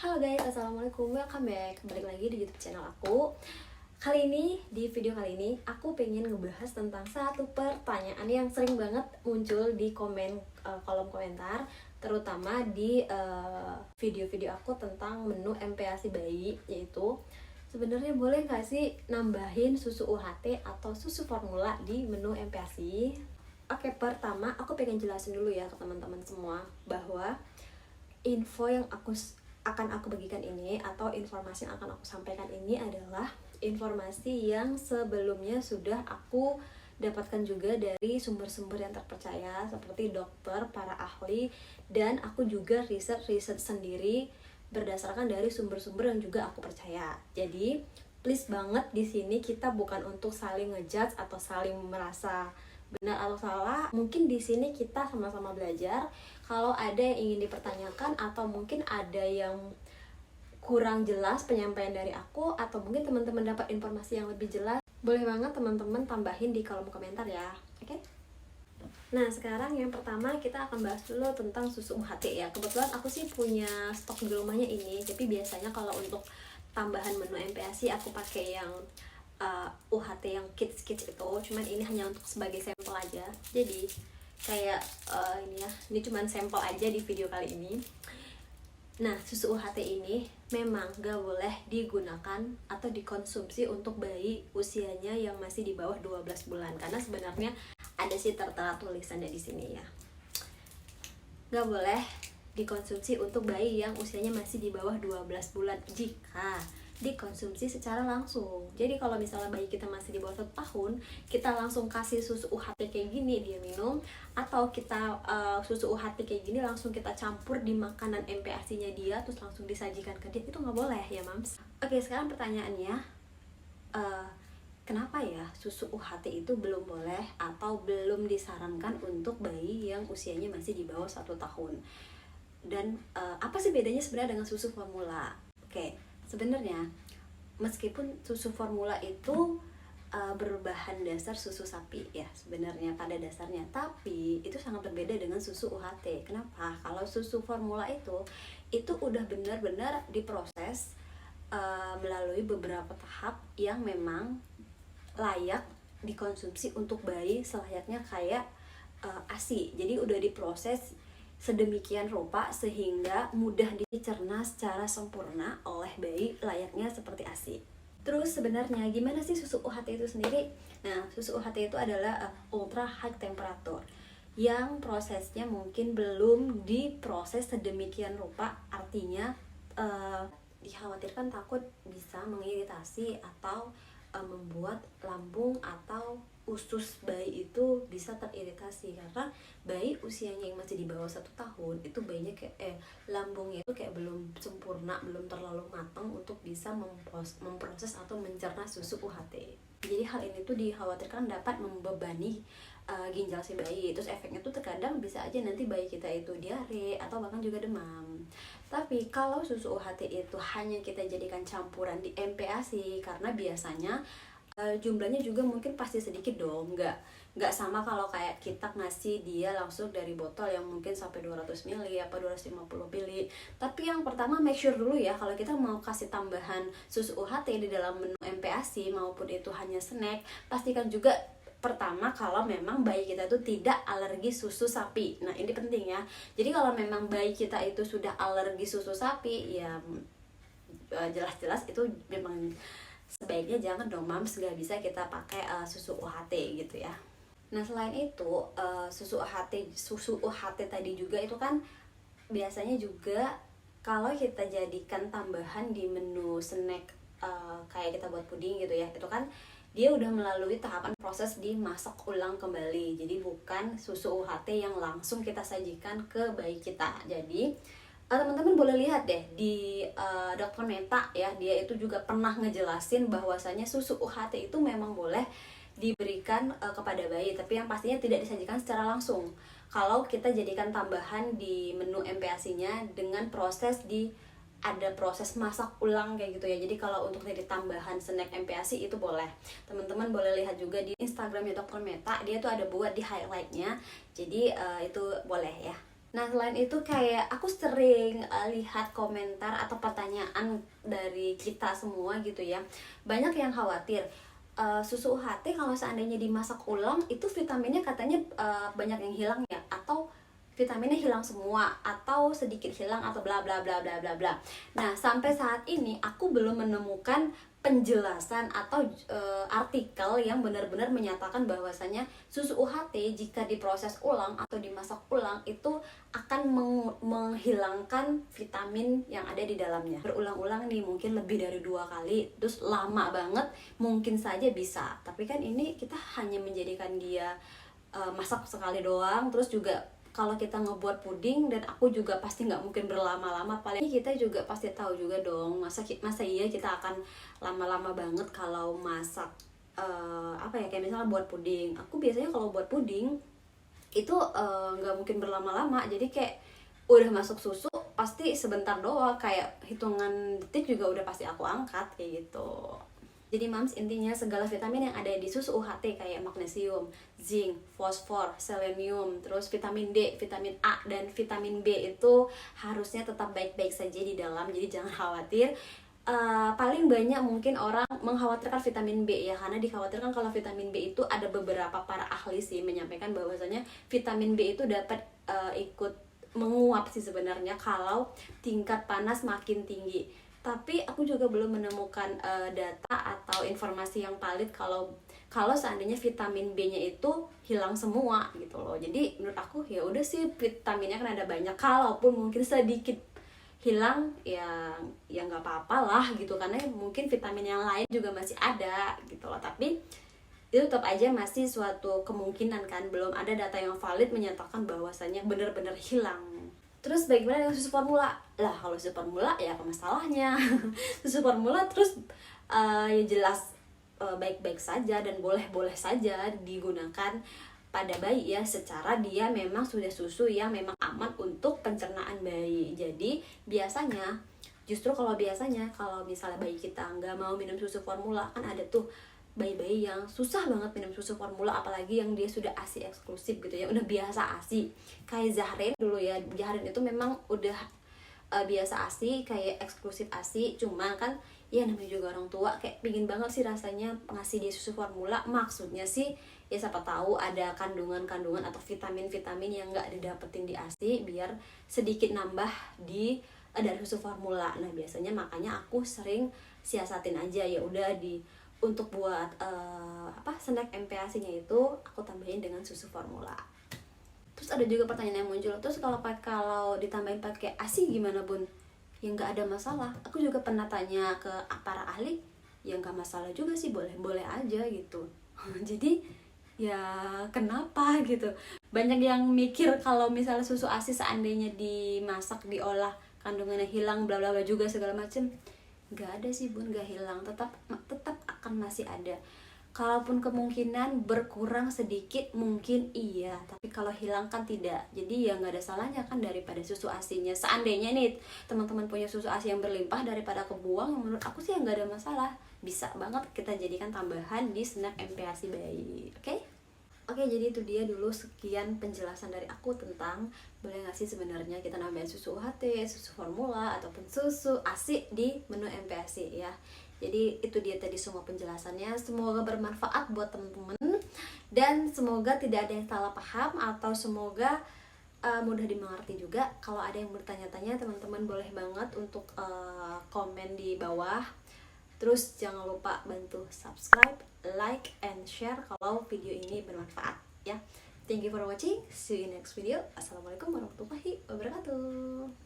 Halo guys, assalamualaikum, welcome back. Balik lagi di YouTube channel aku. Di video kali ini aku pengen ngebahas tentang satu pertanyaan yang sering banget muncul di kolom komentar, terutama di video-video aku tentang menu MPASI bayi, yaitu sebenarnya boleh nggak sih nambahin susu UHT atau susu formula di menu MPASI? Oke, pertama aku pengen jelasin dulu ya ke teman-teman semua bahwa info yang akan aku bagikan ini atau informasi yang akan aku sampaikan ini adalah informasi yang sebelumnya sudah aku dapatkan juga dari sumber-sumber yang terpercaya seperti dokter, para ahli, dan aku juga riset sendiri berdasarkan dari sumber-sumber yang juga aku percaya. Jadi please banget, di sini kita bukan untuk saling ngejudge atau saling merasa benar atau salah. Mungkin di sini kita sama-sama belajar. Kalau ada yang ingin dipertanyakan atau mungkin ada yang kurang jelas penyampaian dari aku, atau mungkin teman-teman dapat informasi yang lebih jelas, boleh banget teman-teman tambahin di kolom komentar ya. Oke? Nah, sekarang yang pertama kita akan bahas dulu tentang susu UHT ya. Kebetulan aku sih punya stok di rumahnya ini, tapi biasanya kalau untuk tambahan menu MPASI aku pakai yang UHT yang kids itu, cuman ini hanya untuk sebagai sampel aja. Jadi kayak ini cuman sampel aja di video kali ini. Nah, susu UHT ini memang gak boleh digunakan atau dikonsumsi untuk bayi usianya yang masih di bawah 12 bulan, karena sebenarnya ada sih tertera tulisannya di sini ya. Gak boleh dikonsumsi untuk bayi yang usianya masih di bawah 12 bulan jika dikonsumsi secara langsung. Jadi kalau misalnya bayi kita masih di bawah 1 tahun, kita langsung kasih susu UHT kayak gini dia minum, atau kita susu UHT kayak gini langsung kita campur di makanan MPASI-nya dia terus langsung disajikan ke dia, itu nggak boleh ya mams. Oke, sekarang pertanyaannya, kenapa ya susu UHT itu belum boleh atau belum disarankan untuk bayi yang usianya masih di bawah 1 tahun? Dan apa sih bedanya sebenarnya dengan susu formula? Oke, sebenarnya meskipun susu formula itu berbahan dasar susu sapi ya sebenarnya pada dasarnya, tapi itu sangat berbeda dengan susu UHT. Kenapa? Kalau susu formula itu udah benar-benar diproses melalui beberapa tahap yang memang layak dikonsumsi untuk bayi selayaknya kayak ASI. Jadi udah diproses sedemikian rupa sehingga mudah dicerna secara sempurna oleh bayi layaknya seperti ASI. Terus sebenarnya gimana sih susu UHT itu sendiri? Nah, susu UHT itu adalah ultra high temperature yang prosesnya mungkin belum diproses sedemikian rupa, artinya dikhawatirkan takut bisa mengiritasi atau membuat lambung atau usus bayi itu bisa teriritasi, karena bayi usianya yang masih di bawah 1 tahun itu bayinya kayak lambungnya itu kayak belum sempurna, belum terlalu matang untuk bisa memproses atau mencerna susu UHT. Jadi hal ini tuh dikhawatirkan dapat membebani ginjal si bayi. Terus efeknya tuh terkadang bisa aja nanti bayi kita itu diare atau bahkan juga demam. Tapi kalau susu UHT itu hanya kita jadikan campuran di MPASI, karena biasanya jumlahnya juga mungkin pasti sedikit dong, nggak sama kalau kayak kita ngasih dia langsung dari botol yang mungkin sampai 200 ml apa 250 ml. Tapi yang pertama make sure dulu ya, kalau kita mau kasih tambahan susu UHT di dalam menu MPASI maupun itu hanya snack, pastikan juga pertama kalau memang bayi kita itu tidak alergi susu sapi. Nah, ini penting ya. Jadi kalau memang bayi kita itu sudah alergi susu sapi, ya jelas-jelas itu memang sebaiknya jangan dong mams, gak bisa kita pakai susu UHT gitu ya. Nah, selain itu susu UHT tadi juga itu kan biasanya juga kalau kita jadikan tambahan di menu snack kayak kita buat puding gitu ya, itu kan dia udah melalui tahapan proses dimasak ulang kembali. Jadi bukan susu UHT yang langsung kita sajikan ke bayi kita. Jadi teman-teman boleh lihat deh di Dr. Meta ya, dia itu juga pernah ngejelasin bahwasanya susu UHT itu memang boleh diberikan kepada bayi, tapi yang pastinya tidak disajikan secara langsung. Kalau kita jadikan tambahan di menu MPASI-nya dengan ada proses masak ulang kayak gitu ya. Jadi kalau untuk jadi tambahan snack MPASI itu boleh. Teman-teman boleh lihat juga di Instagramnya Dr. Meta, dia tuh ada buat di highlight-nya. Jadi itu boleh ya. Nah selain itu kayak aku sering lihat komentar atau pertanyaan dari kita semua gitu ya. Banyak yang khawatir susu UHT kalau seandainya dimasak ulang itu vitaminnya katanya banyak yang hilang ya, atau vitaminnya hilang semua atau sedikit hilang atau bla bla bla bla bla bla. Nah, sampai saat ini aku belum menemukan penjelasan atau artikel yang benar-benar menyatakan bahwasanya susu UHT jika diproses ulang atau dimasak ulang itu akan menghilangkan vitamin yang ada di dalamnya. Berulang-ulang nih, mungkin lebih dari 2 kali, terus lama banget, mungkin saja bisa. Tapi kan ini kita hanya menjadikan dia masak sekali doang, terus juga kalau kita ngebuat puding, dan aku juga pasti nggak mungkin berlama-lama, paling kita juga pasti tahu juga dong, masa iya kita akan lama-lama banget kalau masak apa ya, kayak misalnya buat puding. Aku biasanya kalau buat puding itu nggak mungkin berlama-lama, jadi kayak udah masuk susu pasti sebentar doang, kayak hitungan detik juga udah pasti aku angkat kayak gitu. Jadi mams, intinya segala vitamin yang ada di susu UHT kayak magnesium, zinc, fosfor, selenium, terus vitamin D, vitamin A, dan vitamin B itu harusnya tetap baik-baik saja di dalam, jadi jangan khawatir. Paling banyak mungkin orang mengkhawatirkan vitamin B ya, karena dikhawatirkan kalau vitamin B itu ada beberapa para ahli sih menyampaikan bahwasanya vitamin B itu dapat ikut menguap sih sebenarnya kalau tingkat panas makin tinggi. Tapi aku juga belum menemukan data atau informasi yang valid kalau seandainya vitamin B-nya itu hilang semua gitu loh. Jadi menurut aku ya udah sih, vitaminnya kan ada banyak, kalaupun mungkin sedikit hilang ya nggak apa-apa lah gitu, karena mungkin vitamin yang lain juga masih ada gitu loh. Tapi itu tetap aja masih suatu kemungkinan kan, belum ada data yang valid menyatakan bahwasannya benar-benar hilang. Terus bagaimana dengan susu formula? Lah kalau susu formula ya apa masalahnya? Susu formula terus ya jelas baik-baik saja dan boleh-boleh saja digunakan pada bayi ya, secara dia memang sudah susu yang memang aman untuk pencernaan bayi. Jadi biasanya kalau misalnya bayi kita nggak mau minum susu formula, kan ada tuh bayi-bayi yang susah banget minum susu formula, apalagi yang dia sudah ASI eksklusif gitu ya, udah biasa ASI. Kayak Zahrin dulu ya, Zahrin itu memang udah biasa ASI, kayak eksklusif ASI, cuma kan ya namanya juga orang tua kayak pingin banget sih rasanya ngasih dia susu formula. Maksudnya sih ya siapa tahu ada kandungan-kandungan atau vitamin-vitamin yang nggak didapetin di ASI, biar sedikit nambah dari susu formula. Nah biasanya makanya aku sering siasatin aja, ya udah untuk buat snack MPASI-nya itu aku tambahin dengan susu formula. Terus ada juga pertanyaan yang muncul, terus kalau ditambahin pakai ASI gimana bun? Ya nggak ada masalah. Aku juga pernah tanya ke para ahli, ya nggak masalah juga sih, boleh-boleh aja gitu. Jadi ya kenapa gitu? Banyak yang mikir kalau misalnya susu ASI seandainya dimasak, diolah, kandungannya hilang bla bla bla juga segala macem. Nggak ada sih bun, nggak hilang, tetap akan masih ada. Kalaupun kemungkinan berkurang sedikit mungkin iya, tapi kalau hilang kan tidak. Jadi ya nggak ada salahnya kan daripada susu ASINya. Seandainya nih teman-teman punya susu ASI yang berlimpah daripada kebuang, menurut aku sih nggak ada masalah, bisa banget kita jadikan tambahan di snack MPASI bayi. Oke, jadi itu dia dulu sekian penjelasan dari aku tentang boleh nggak sih sebenarnya kita nambahin susu UHT, susu formula, ataupun susu ASI di menu MPASI ya. Jadi itu dia tadi semua penjelasannya. Semoga bermanfaat buat teman-teman dan semoga tidak ada yang salah paham, atau semoga mudah dimengerti juga. Kalau ada yang bertanya-tanya, teman-teman boleh banget untuk komen di bawah. Terus jangan lupa bantu subscribe, like, and share kalau video ini bermanfaat ya. Thank you for watching. See you in next video. Assalamualaikum warahmatullahi wabarakatuh.